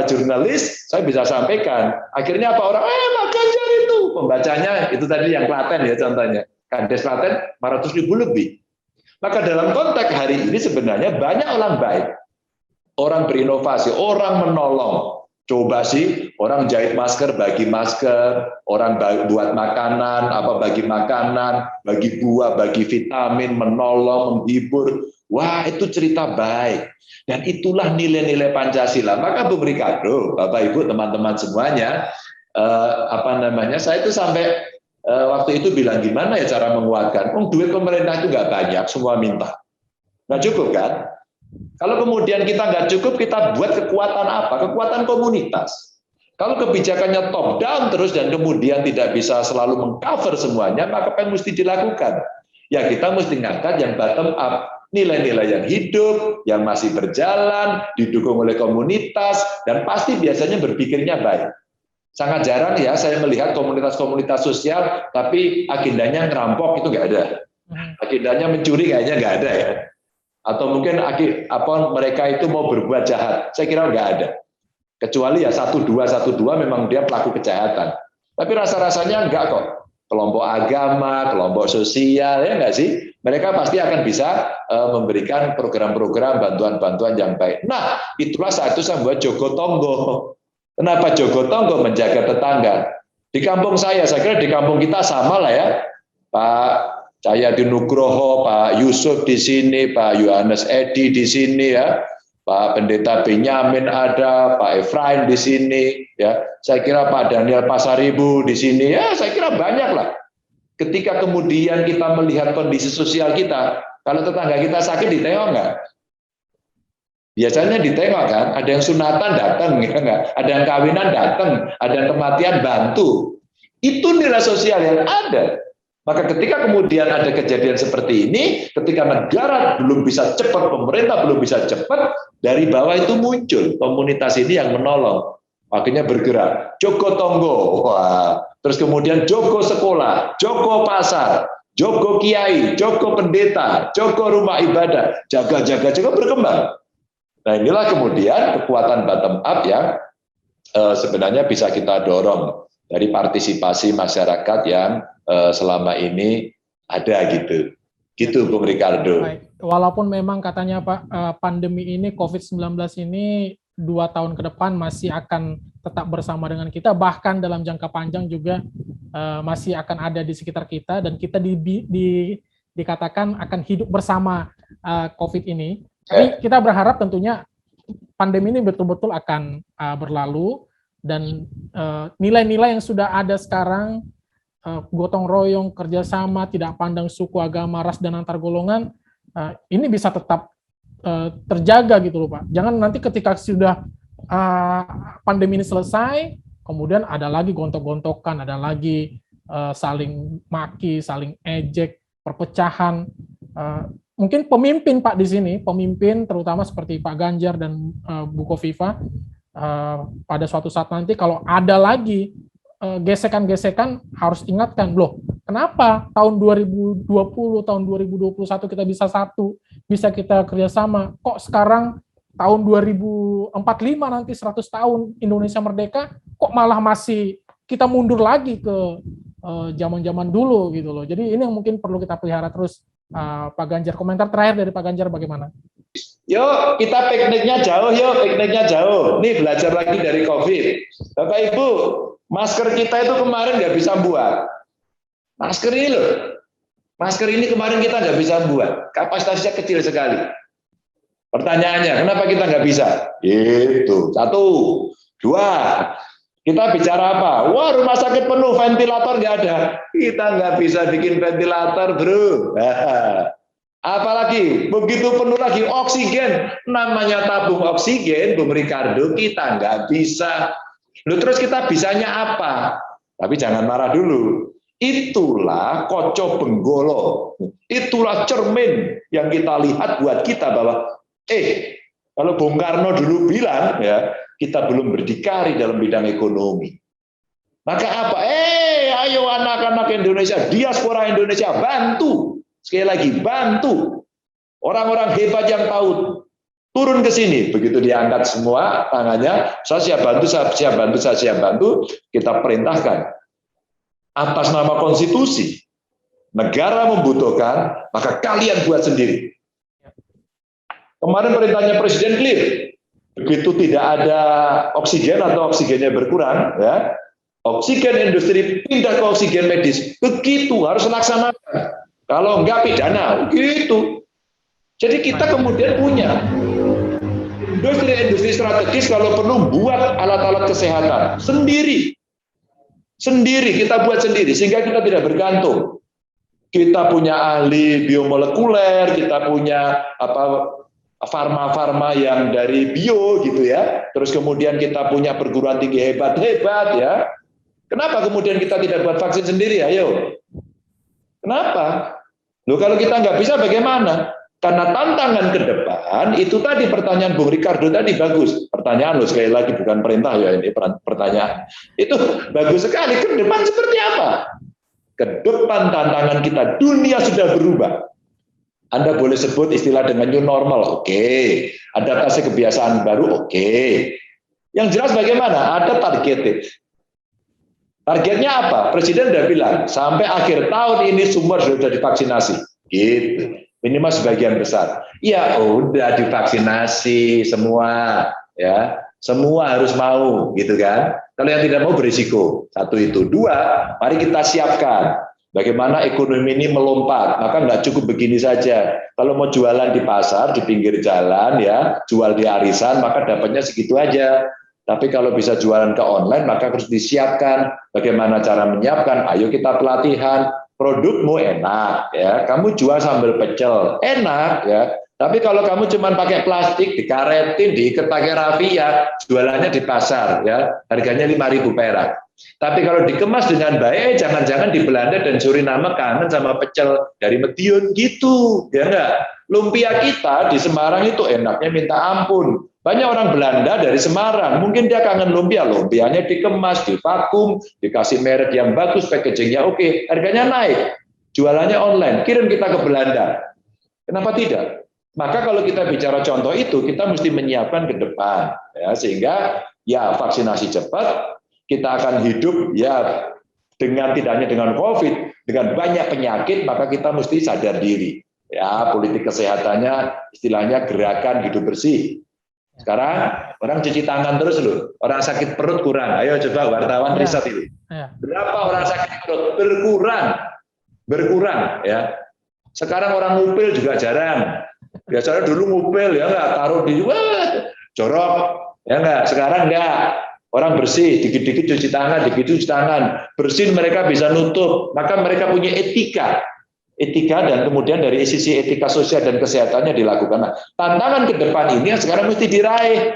jurnalis, saya bisa sampaikan. Akhirnya apa orang, Pak Ganjar itu. Pembacanya itu tadi yang Klaten ya contohnya. Kades Klaten 400.000 lebih. Maka dalam konteks hari ini sebenarnya banyak orang baik, orang berinovasi, orang menolong. Coba sih orang jahit masker, bagi masker, orang buat makanan, bagi makanan, bagi buah, bagi vitamin, menolong, menghibur. Wah, itu cerita baik. Dan itulah nilai-nilai Pancasila. Maka Bung Ricardo, Bapak Ibu, teman-teman semuanya, saya itu sampai waktu itu bilang gimana ya cara menguatkan? Duit pemerintah itu nggak banyak, semua minta. Nggak cukup kan? Kalau kemudian kita nggak cukup, kita buat kekuatan apa? Kekuatan komunitas. Kalau kebijakannya top down terus dan kemudian tidak bisa selalu mengcover semuanya, maka apa yang mesti dilakukan? Ya kita mesti ngangkat yang bottom up. Nilai-nilai yang hidup, yang masih berjalan, didukung oleh komunitas, dan pasti biasanya berpikirnya baik. Sangat jarang ya saya melihat komunitas-komunitas sosial, tapi agendanya ngerampok itu nggak ada. Agendanya mencuri kayaknya nggak ada ya. Atau mungkin mereka itu mau berbuat jahat, saya kira nggak ada. Kecuali ya 1212 memang dia pelaku kejahatan. Tapi rasa-rasanya enggak kok. Kelompok agama, kelompok sosial, ya nggak sih? Mereka pasti akan bisa memberikan program-program bantuan-bantuan yang baik. Nah, itulah saat itu saya buat Jogo Tonggo. Kenapa Jogo Tonggo? Menjaga tetangga. Di kampung saya kira di kampung kita sama lah ya. Pak Cahyadi Nugroho, Pak Yusuf di sini, Pak Yohanes Edi di sini ya. Pak Pendeta Benyamin ada, Pak Efraim di sini, ya. Saya kira Pak Daniel Pasaribu di sini, ya. Saya kira banyak lah. Ketika kemudian kita melihat kondisi sosial kita, kalau tetangga kita sakit ditengok nggak? Biasanya ditengok kan, ada yang sunatan datang, ya nggak? Ada yang kawinan datang, ada yang kematian bantu. Itu nilai sosial yang ada. Maka ketika kemudian ada kejadian seperti ini, ketika negara belum bisa cepat, pemerintah belum bisa cepat, dari bawah itu muncul komunitas ini yang menolong. Akhirnya bergerak. Jogo Tonggo, wah. Terus kemudian Jogo Sekolah, Jogo Pasar, Jogo Kiai, Jogo Pendeta, Jogo Rumah Ibadah, jaga berkembang. Nah inilah kemudian kekuatan bottom up yang sebenarnya bisa kita dorong dari partisipasi masyarakat yang selama ini ada gitu Bung Ricardo.
Baik. Walaupun memang katanya Pak pandemi ini COVID-19 ini 2 tahun ke depan masih akan tetap bersama dengan kita, bahkan dalam jangka panjang juga masih akan ada di sekitar kita dan kita dikatakan akan hidup bersama COVID ini. Tapi kita berharap tentunya pandemi ini betul-betul akan berlalu dan nilai-nilai yang sudah ada sekarang, gotong royong, kerjasama, tidak pandang suku, agama, ras, dan antar golongan, ini bisa tetap terjaga gitu loh Pak. Jangan nanti ketika sudah pandemi ini selesai, kemudian ada lagi gontok-gontokan, ada lagi saling maki, saling ejek, perpecahan. Mungkin pemimpin Pak di sini, pemimpin terutama seperti Pak Ganjar dan Bu Kofifa, pada suatu saat nanti kalau ada lagi gesekan-gesekan harus ingatkan, loh kenapa tahun 2020, tahun 2021 kita bisa satu, bisa kita kerjasama, kok sekarang tahun 2045 nanti 100 tahun Indonesia merdeka, kok malah masih kita mundur lagi ke zaman-zaman dulu gitu loh. Jadi ini yang mungkin perlu kita pelihara terus. Pak Ganjar, komentar terakhir dari Pak Ganjar bagaimana?
Yuk kita pikniknya jauh. Nih belajar lagi dari COVID. Bapak Ibu, masker kita itu kemarin nggak bisa buat. Masker ini kemarin kita nggak bisa buat. Kapasitasnya kecil sekali. Pertanyaannya, kenapa kita nggak bisa? Itu 1, 2. Kita bicara apa? Wah, rumah sakit penuh, ventilator nggak ada. Kita nggak bisa bikin ventilator, bro. Apalagi, begitu penuh lagi oksigen. Namanya tabung oksigen, Bung Ricardo, kita nggak bisa. Terus kita bisanya apa? Tapi jangan marah dulu. Itulah Koco Benggolo. Itulah cermin yang kita lihat buat kita bahwa kalau Bung Karno dulu bilang ya, kita belum berdikari dalam bidang ekonomi. Maka apa? Ayo anak-anak Indonesia, diaspora Indonesia, bantu. Sekali lagi, bantu. Orang-orang hebat yang tahu, turun ke sini. Begitu diangkat semua tangannya, saya siap bantu, saya siap bantu, saya siap bantu. Kita perintahkan. Atas nama konstitusi, negara membutuhkan, maka kalian buat sendiri. Kemarin perintahnya Presiden clear. Begitu tidak ada oksigen atau oksigennya berkurang, ya, oksigen industri pindah ke oksigen medis. Begitu harus laksanakan. Kalau enggak pidana, begitu. Jadi kita kemudian punya industri strategis, kalau perlu buat alat-alat kesehatan sendiri. Sendiri, kita buat sendiri, sehingga kita tidak bergantung. Kita punya ahli biomolekuler, kita punya farma-farma yang dari bio gitu ya. Terus kemudian kita punya perguruan tinggi hebat-hebat ya. Kenapa kemudian kita tidak buat vaksin sendiri? Ayo. Kenapa? Loh, kalau kita nggak bisa bagaimana? Karena tantangan ke depan, itu tadi pertanyaan Bung Ricardo tadi bagus. Pertanyaan loh, sekali lagi bukan perintah ya, ini pertanyaan. Itu bagus sekali. Ke depan seperti apa? Ke depan tantangan kita, dunia sudah berubah. Anda boleh sebut istilah dengan new normal, oke. Adaptasi kebiasaan baru, oke. Yang jelas bagaimana? Ada targetnya. Targetnya apa? Presiden sudah bilang, sampai akhir tahun ini semua sudah divaksinasi. Gitu. Minimal sebagian besar. Ya udah divaksinasi semua, ya semua harus mau, gitu kan? Kalau yang tidak mau berisiko. Satu itu. Dua, mari kita siapkan bagaimana ekonomi ini melompat. Maka nggak cukup begini saja. Kalau mau jualan di pasar, di pinggir jalan, ya jual di arisan, maka dapatnya segitu aja. Tapi kalau bisa jualan ke online, maka harus disiapkan bagaimana cara menyiapkan. Ayo kita pelatihan. Produkmu enak ya, kamu jual sambal pecel enak ya, tapi kalau kamu cuma pakai plastik, dikaretin, diikat pakai rafia, jualannya di pasar ya, harganya 5.000 perak. Tapi kalau dikemas dengan baik, jangan-jangan di Belanda dan Suriname kangen sama pecel dari Medion gitu, ya enggak? Lumpia kita di Semarang itu enaknya minta ampun. Banyak orang Belanda dari Semarang, mungkin dia kangen lumpia, lumpianya dikemas, divakum, dikasih merek yang bagus, packagingnya oke, harganya naik, jualannya online, kirim kita ke Belanda. Kenapa tidak? Maka kalau kita bicara contoh itu, kita mesti menyiapkan ke depan, ya, sehingga ya vaksinasi cepat, kita akan hidup ya dengan tidak hanya dengan COVID, dengan banyak penyakit, maka kita mesti sadar diri. Ya, politik kesehatannya istilahnya gerakan hidup bersih. Sekarang orang cuci tangan terus loh, orang sakit perut kurang. Ayo coba wartawan riset itu. Berapa orang sakit perut? Berkurang ya. Sekarang orang ngupil juga jarang. Biasanya dulu ngupil ya nggak, taruh di jorok ya nggak. Sekarang nggak. Orang bersih, dikit-dikit cuci tangan, dikit-dikit cuci tangan. Bersih mereka bisa nutup, maka mereka punya etika dan kemudian dari sisi etika sosial dan kesehatannya dilakukan. Nah, tantangan ke depan ini yang sekarang mesti diraih.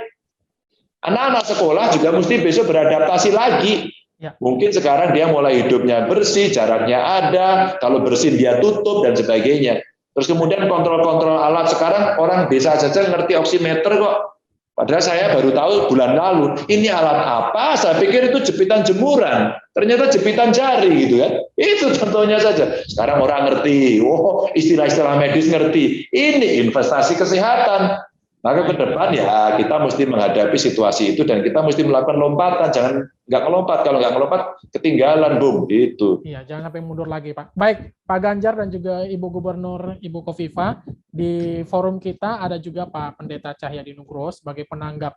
Anak-anak sekolah juga mesti besok beradaptasi lagi. Ya. Mungkin sekarang dia mulai hidupnya bersih, jaraknya ada, kalau bersih dia tutup dan sebagainya. Terus kemudian kontrol-kontrol alat, sekarang orang desa saja ngerti oximeter kok. Padahal saya baru tahu bulan lalu, ini alat apa? Saya pikir itu jepitan jemuran. Ternyata jepitan jari gitu kan. Itu contohnya saja. Sekarang orang ngerti, oh istilah-istilah medis ngerti. Ini investasi kesehatan. Maka ke depan ya kita mesti menghadapi situasi itu dan kita mesti melakukan lompatan. Jangan nggak ngelompat. Kalau nggak ngelompat ketinggalan, Bung. Itu.
Iya, jangan sampai mundur lagi, Pak. Baik, Pak Ganjar dan juga Ibu Gubernur Ibu Kofifa, di forum kita ada juga Pak Pendeta Cahyadi Nugroho sebagai penanggap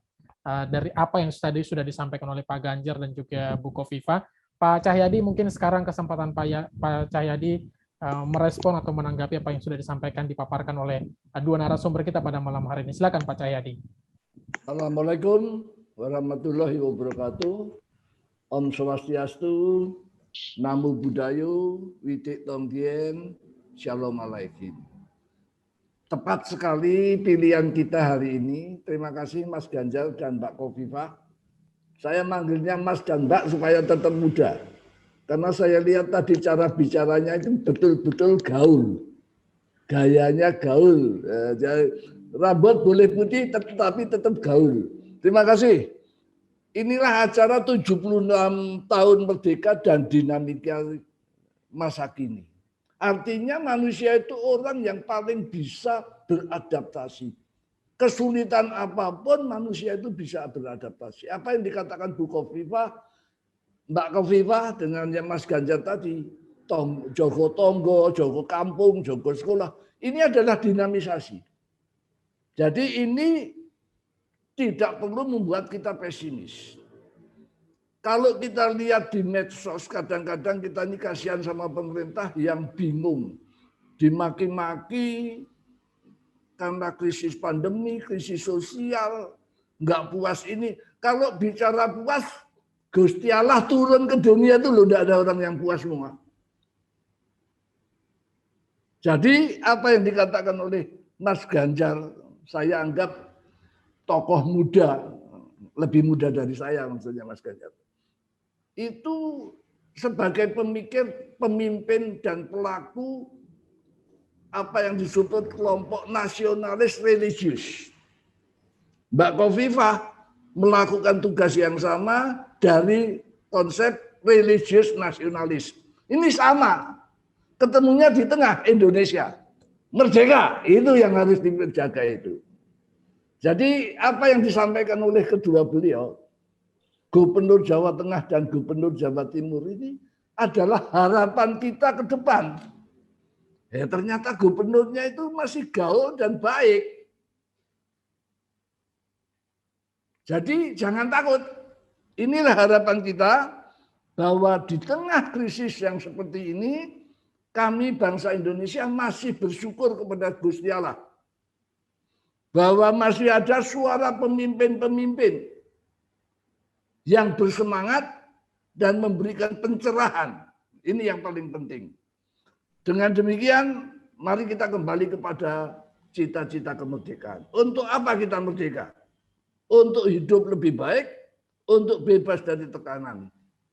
dari apa yang tadi sudah disampaikan oleh Pak Ganjar dan juga Bu Kofifa. Pak Cahyadi, mungkin sekarang kesempatan Pak Cahyadi merespon atau menanggapi apa yang sudah disampaikan, dipaparkan oleh dua narasumber kita pada malam hari ini. Silakan Pak Cahyadi.
Assalamualaikum warahmatullahi wabarakatuh. Om Swastiastu, Namo Buddhayo, Widik Tonggien, Shalom Alaikum. Tepat sekali pilihan kita hari ini. Terima kasih Mas Ganjar dan Mbak Kofifa. Saya manggilnya Mas dan Mbak supaya tetap muda. Karena saya lihat tadi cara bicaranya itu betul-betul gaul. Gayanya gaul. Rambut boleh putih tetapi tetap gaul. Terima kasih. Inilah acara 76 tahun merdeka dan dinamika masa kini. Artinya manusia itu orang yang paling bisa beradaptasi. Kesulitan apapun manusia itu bisa beradaptasi. Apa yang dikatakan Bu Khofifah, Mbak Khofifah dengan yang Mas Ganjar tadi, Jogo Tonggo, Jogo Kampung, Jogo Sekolah, ini adalah dinamisasi. Jadi ini tidak perlu membuat kita pesimis. Kalau kita lihat di medsos, kadang-kadang kita ini kasihan sama pemerintah yang bingung. Dimaki-maki karena krisis pandemi, krisis sosial, nggak puas ini. Kalau bicara puas, Gusti Allah turun ke dunia itu loh, tidak ada orang yang puas semua. Jadi apa yang dikatakan oleh Mas Ganjar, saya anggap tokoh muda, lebih muda dari saya maksudnya Mas Ganjar. Itu sebagai pemikir, pemimpin dan pelaku apa yang disebut kelompok nasionalis religius. Mbak Khofifah melakukan tugas yang sama dari konsep religius nasionalis. Ini sama. Ketemunya di tengah Indonesia. Merdeka, itu yang harus dijaga itu. Jadi apa yang disampaikan oleh kedua beliau, Gubernur Jawa Tengah dan Gubernur Jawa Timur ini adalah harapan kita ke depan. Ya, ternyata gubernurnya itu masih gaul dan baik. Jadi jangan takut. Inilah harapan kita bahwa di tengah krisis yang seperti ini, kami bangsa Indonesia masih bersyukur kepada Gusti Allah. Bahwa masih ada suara pemimpin-pemimpin yang bersemangat dan memberikan pencerahan. Ini yang paling penting. Dengan demikian, mari kita kembali kepada cita-cita kemerdekaan. Untuk apa kita merdeka? Untuk hidup lebih baik, untuk bebas dari tekanan.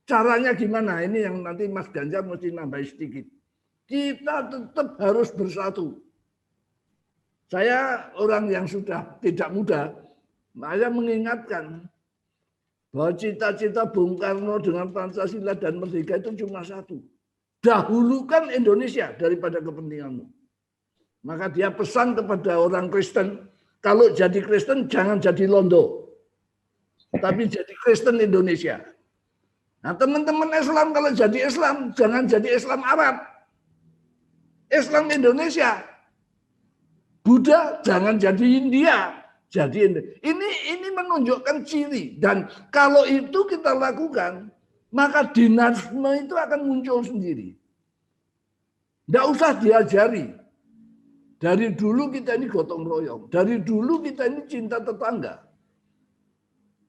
Caranya gimana? Ini yang nanti Mas Ganjar mesti nambah sedikit. Kita tetap harus bersatu. Saya orang yang sudah tidak muda, saya mengingatkan bahwa cita-cita Bung Karno dengan Pancasila dan merdeka itu cuma satu. Dahulukan Indonesia daripada kepentinganmu. Maka dia pesan kepada orang Kristen, kalau jadi Kristen jangan jadi Londo, tapi jadi Kristen Indonesia. Nah teman-teman Islam kalau jadi Islam, jangan jadi Islam Arab. Islam Indonesia. Buddha jangan jadi India. Jadi ini menunjukkan ciri. Dan kalau itu kita lakukan, maka dinamisme itu akan muncul sendiri. Tidak usah diajari. Dari dulu kita ini gotong royong. Dari dulu kita ini cinta tetangga.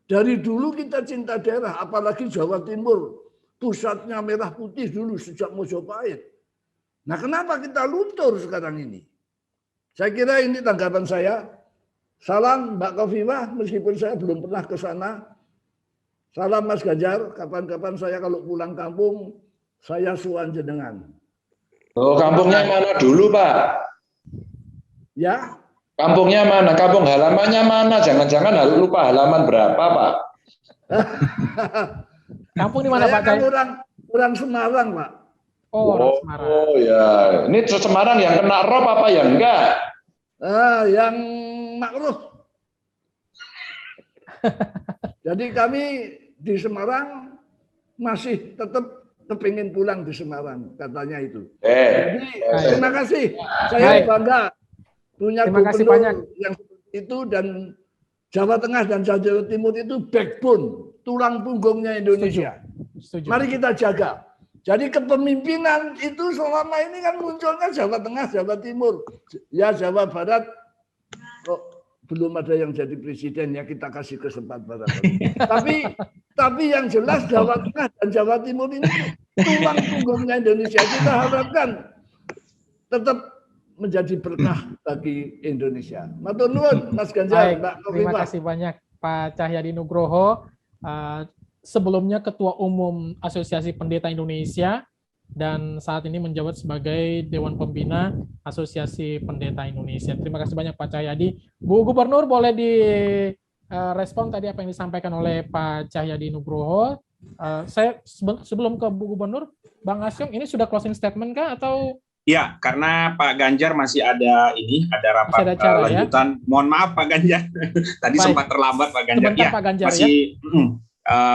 Dari dulu kita cinta daerah. Apalagi Jawa Timur. Pusatnya merah putih dulu sejak Mojopahit. Nah kenapa kita luntur sekarang ini? Saya kira ini tanggapan saya. Salam Mbak Khofifah, meskipun saya belum pernah ke sana. Salam Mas Ganjar, kapan-kapan saya kalau pulang kampung, saya suan jenengan.
Oh, kampungnya mana dulu, Pak?
Ya.
Kampungnya mana? Kampung halamannya mana? Jangan-jangan lupa halaman berapa, Pak?
Kampung di mana,
Saya
Pak?
kan orang Semarang, Pak.
Oh, orang Semarang.
Oh ya, ini Semarang yang kena rob apa yang enggak?
Yang makruh. Jadi kami di Semarang masih tetap kepingin pulang di Semarang, katanya itu. Jadi terima kasih. Saya bangga punya gubernur yang seperti itu, dan Jawa Tengah dan Jawa Timur itu backbone, tulang punggungnya Indonesia. Setuju. Mari kita jaga. Jadi kepemimpinan itu selama ini kan munculnya Jawa Tengah, Jawa Timur. Ya Jawa Barat kok belum ada yang jadi presiden, ya kita kasih kesempatan. Tapi yang jelas Jawa Tengah dan Jawa Timur ini tulang punggungnya Indonesia. Kita harapkan tetap menjadi berkah bagi Indonesia. Matur nuwun Mas Ganjar, Mbak Khofifah.
Terima kasih banyak Pak Cahyadi Nugroho. sebelumnya Ketua Umum Asosiasi Pendeta Indonesia dan saat ini menjabat sebagai Dewan Pembina Asosiasi Pendeta Indonesia. Terima kasih banyak Pak Cahyadi. Bu Gubernur, boleh direspon tadi apa yang disampaikan oleh Pak Cahyadi Nugroho. Saya sebelum ke Bu Gubernur, Bang Asyong, ini sudah closing statement kah atau?
Ya, karena Pak Ganjar masih ada rapat
Masih ada acara,
lanjutan. Ya? Mohon maaf Pak Ganjar, tadi
Baik.
sempat terlambat Pak Ganjar.
Sebentar,
Ya,
Pak Ganjar,
masih.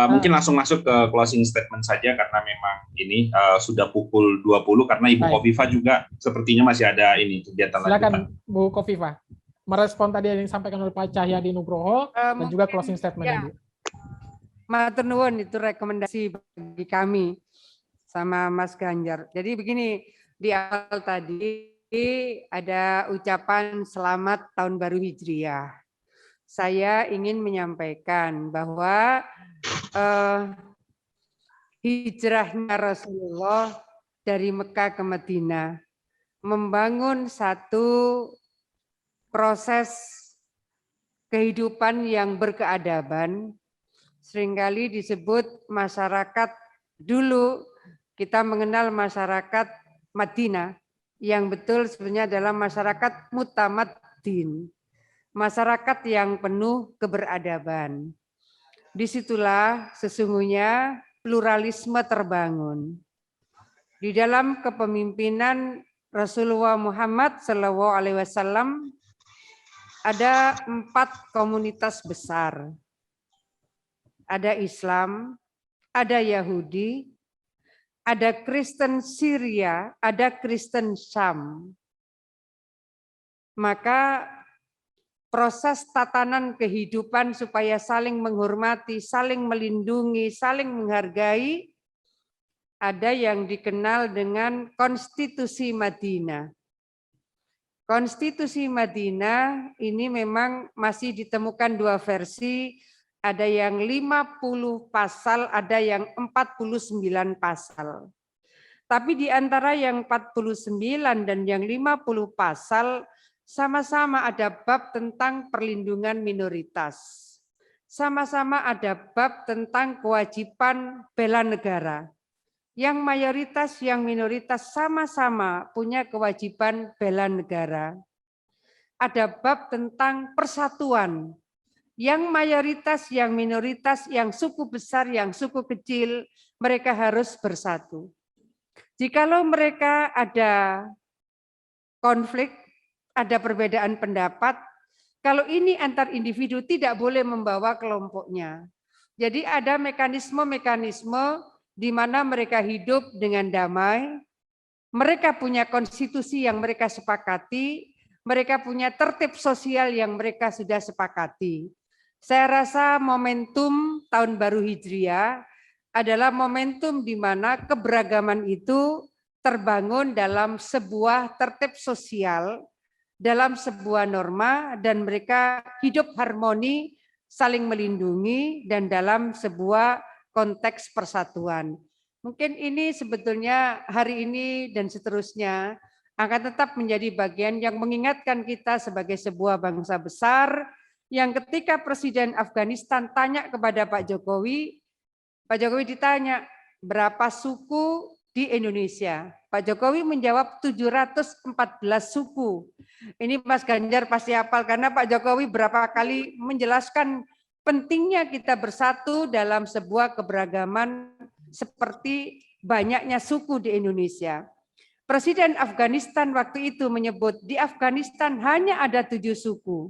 Mungkin langsung masuk ke closing statement saja karena memang ini sudah pukul 20 karena Ibu Kofifa juga sepertinya masih ada kegiatan lanjutan.
Silakan Bu Kofifa merespon tadi yang disampaikan oleh Pak Cahyadi Nugroho dan juga closing statement
ya.
Bu.
Matur nuwun, itu rekomendasi bagi kami sama Mas Ganjar. Jadi begini, di awal tadi ada ucapan selamat tahun baru Hijriah. Saya ingin menyampaikan bahwa hijrahnya Rasulullah dari Mekah ke Madinah membangun satu proses kehidupan yang berkeadaban. Seringkali disebut masyarakat, dulu kita mengenal masyarakat Madinah, yang betul sebenarnya adalah masyarakat mutamaddin, masyarakat yang penuh keberadaban. Disitulah sesungguhnya pluralisme terbangun. Di dalam kepemimpinan Rasulullah Muhammad SAW ada 4 komunitas besar. Ada Islam, ada Yahudi, ada Kristen Syria, ada Kristen Syam. Maka proses tatanan kehidupan supaya saling menghormati, saling melindungi, saling menghargai, ada yang dikenal dengan Konstitusi Madinah. Konstitusi Madinah ini memang masih ditemukan 2 versi, ada yang 50 pasal, ada yang 49 pasal. Tapi di antara yang 49 dan yang 50 pasal, sama-sama ada bab tentang perlindungan minoritas. Sama-sama ada bab tentang kewajiban bela negara. Yang mayoritas, yang minoritas sama-sama punya kewajiban bela negara. Ada bab tentang persatuan. Yang mayoritas, yang minoritas, yang suku besar, yang suku kecil, mereka harus bersatu. Jikalau mereka ada konflik, ada perbedaan pendapat, kalau ini antar individu tidak boleh membawa kelompoknya. Jadi ada mekanisme-mekanisme di mana mereka hidup dengan damai, mereka punya konstitusi yang mereka sepakati, mereka punya tertib sosial yang mereka sudah sepakati. Saya rasa momentum tahun baru Hijriah adalah momentum di mana keberagaman itu terbangun dalam sebuah tertib sosial, dalam sebuah norma, dan mereka hidup harmoni, saling melindungi, dan dalam sebuah konteks persatuan. Mungkin ini sebetulnya hari ini dan seterusnya akan tetap menjadi bagian yang mengingatkan kita sebagai sebuah bangsa besar, yang ketika Presiden Afghanistan tanya kepada Pak Jokowi ditanya berapa suku di Indonesia. Pak Jokowi menjawab 714 suku. Ini Mas Ganjar pasti hafal karena Pak Jokowi berapa kali menjelaskan pentingnya kita bersatu dalam sebuah keberagaman seperti banyaknya suku di Indonesia. Presiden Afghanistan waktu itu menyebut di Afghanistan hanya ada 7 suku.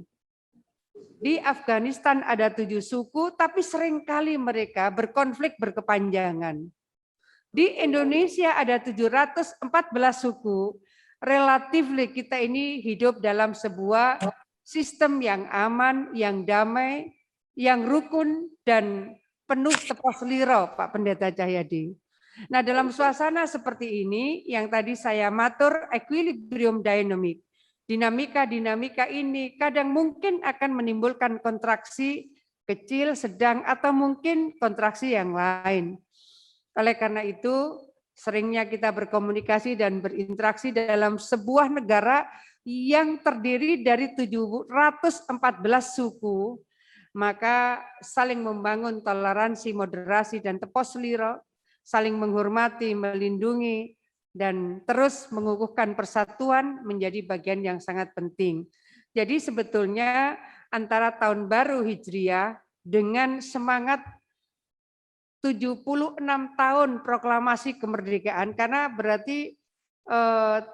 Di Afghanistan ada 7 suku, tapi seringkali mereka berkonflik berkepanjangan. Di Indonesia ada 714 suku, relatif kita ini hidup dalam sebuah sistem yang aman, yang damai, yang rukun, dan penuh tepas liro, Pak Pendeta Cahyadi. Nah, dalam suasana seperti ini, yang tadi saya matur, equilibrium dynamic, dinamika-dinamika ini kadang mungkin akan menimbulkan kontraksi kecil, sedang, atau mungkin kontraksi yang lain. Oleh karena itu, seringnya kita berkomunikasi dan berinteraksi dalam sebuah negara yang terdiri dari 714 suku, maka saling membangun toleransi, moderasi, dan tepos liro, saling menghormati, melindungi, dan terus mengukuhkan persatuan menjadi bagian yang sangat penting. Jadi sebetulnya antara tahun baru Hijriah dengan semangat 76 tahun proklamasi kemerdekaan, karena berarti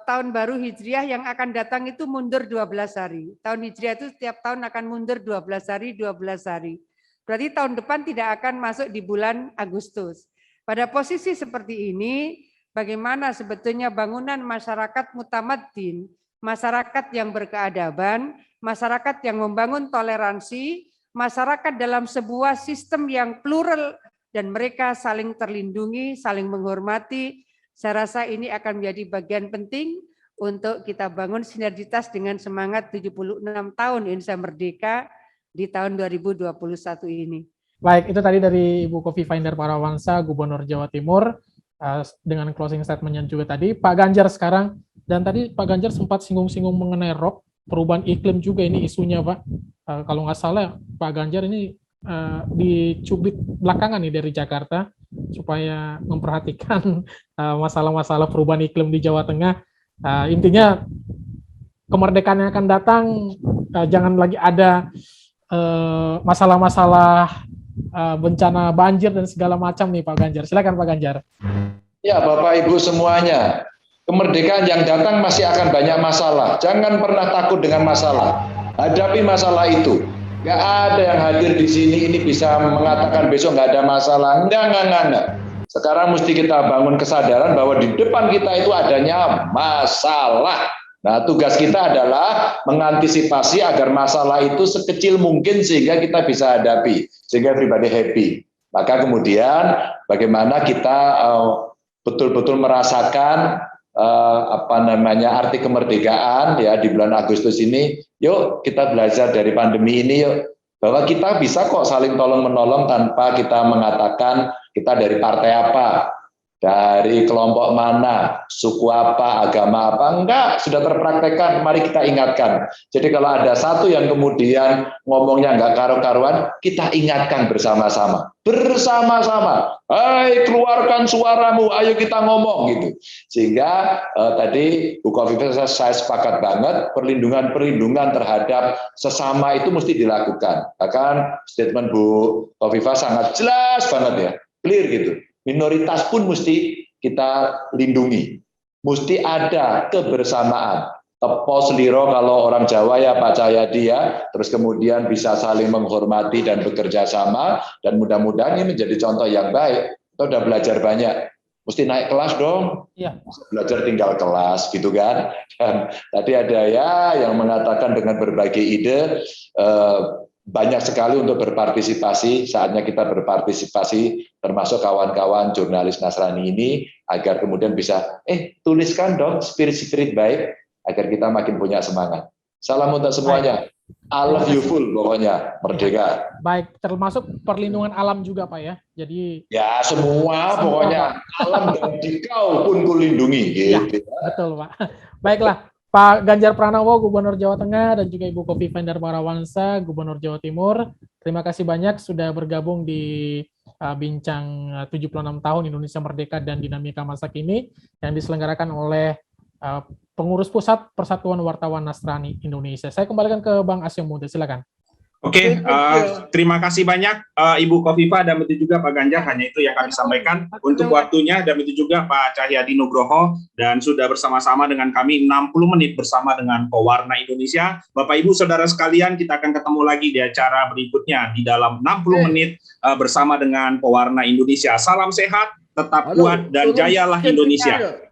tahun baru Hijriah yang akan datang itu mundur 12 hari. Tahun Hijriah itu setiap tahun akan mundur 12 hari, 12 hari. Berarti tahun depan tidak akan masuk di bulan Agustus. Pada posisi seperti ini, bagaimana sebetulnya bangunan masyarakat mutamaddin, masyarakat yang berkeadaban, masyarakat yang membangun toleransi, masyarakat dalam sebuah sistem yang plural dan mereka saling terlindungi, saling menghormati. Saya rasa ini akan menjadi bagian penting untuk kita bangun sinergitas dengan semangat 76 tahun Indonesia Merdeka di tahun 2021 ini.
Baik, itu tadi dari Ibu Kofifa Indar Parawansa, Gubernur Jawa Timur, dengan closing statement-nya juga tadi. Pak Ganjar sekarang, dan tadi Pak Ganjar sempat singgung-singgung mengenai ROP, perubahan iklim juga ini isunya, Pak. Kalau nggak salah, Pak Ganjar ini dicubit belakangan nih dari Jakarta, supaya memperhatikan masalah-masalah perubahan iklim di Jawa Tengah. Intinya, kemerdekaan yang akan datang, jangan lagi ada masalah-masalah bencana banjir dan segala macam nih Pak Ganjar. Silakan Pak Ganjar.
Ya Bapak Ibu semuanya, kemerdekaan yang datang masih akan banyak masalah. Jangan pernah takut dengan masalah. Hadapi masalah itu. Nggak ada yang hadir di sini ini bisa mengatakan besok nggak ada masalah. Enggak. Sekarang mesti kita bangun kesadaran bahwa di depan kita itu adanya masalah. Nah, tugas kita adalah mengantisipasi agar masalah itu sekecil mungkin sehingga kita bisa hadapi, sehingga everybody happy. Maka kemudian bagaimana kita betul-betul merasakan arti kemerdekaan ya di bulan Agustus ini. Yuk kita belajar dari pandemi ini yuk, bahwa kita bisa kok saling tolong-menolong tanpa kita mengatakan kita dari partai apa, dari kelompok mana, suku apa, agama apa, enggak, sudah terpraktekkan, mari kita ingatkan. Jadi kalau ada satu yang kemudian ngomongnya enggak karu-karuan, kita ingatkan bersama-sama. Hai keluarkan suaramu, ayo kita ngomong gitu. Sehingga tadi Bu Kofifa saya sepakat banget, perlindungan terhadap sesama itu mesti dilakukan. Bahkan statement Bu Kofifa sangat jelas banget ya, clear gitu. Minoritas pun mesti kita lindungi. Mesti ada kebersamaan. Tepos liro kalau orang Jawa ya Pak Cahyadi ya, terus kemudian bisa saling menghormati dan bekerja sama, dan mudah-mudahan ini menjadi contoh yang baik. Kita udah belajar banyak. Mesti naik kelas dong. Iya. Belajar tinggal kelas gitu kan. Dan tadi ada ya yang mengatakan dengan berbagai ide, banyak sekali untuk berpartisipasi, saatnya kita berpartisipasi, termasuk kawan-kawan jurnalis Nasrani ini, agar kemudian bisa, tuliskan dong spirit-spirit baik, agar kita makin punya semangat. Salam untuk semuanya. I love you full, pokoknya, merdeka.
Baik, termasuk perlindungan alam juga Pak ya, jadi...
Ya, semua pokoknya, alam dan dikau pun kulindungi. Gitu.
Ya, betul Pak. Baiklah. Pak Ganjar Pranowo, Gubernur Jawa Tengah, dan juga Ibu Kofifa Indar Parawansa, Gubernur Jawa Timur. Terima kasih banyak sudah bergabung di bincang 76 tahun Indonesia Merdeka dan Dinamika Masa Kini yang diselenggarakan oleh Pengurus Pusat Persatuan Wartawan Nasrani Indonesia. Saya kembalikan ke Bang Asy Muda, silakan.
Oke, terima kasih banyak Ibu Kofifa dan begitu juga Pak Ganjar, hanya itu yang kami sampaikan untuk waktunya, dan begitu juga Pak Cahyadi Nugroho, dan sudah bersama-sama dengan kami 60 menit bersama dengan Pewarna Indonesia. Bapak Ibu Saudara sekalian, kita akan ketemu lagi di acara berikutnya di dalam 60 menit bersama dengan Pewarna Indonesia. Salam sehat, tetap kuat, dan jayalah Indonesia.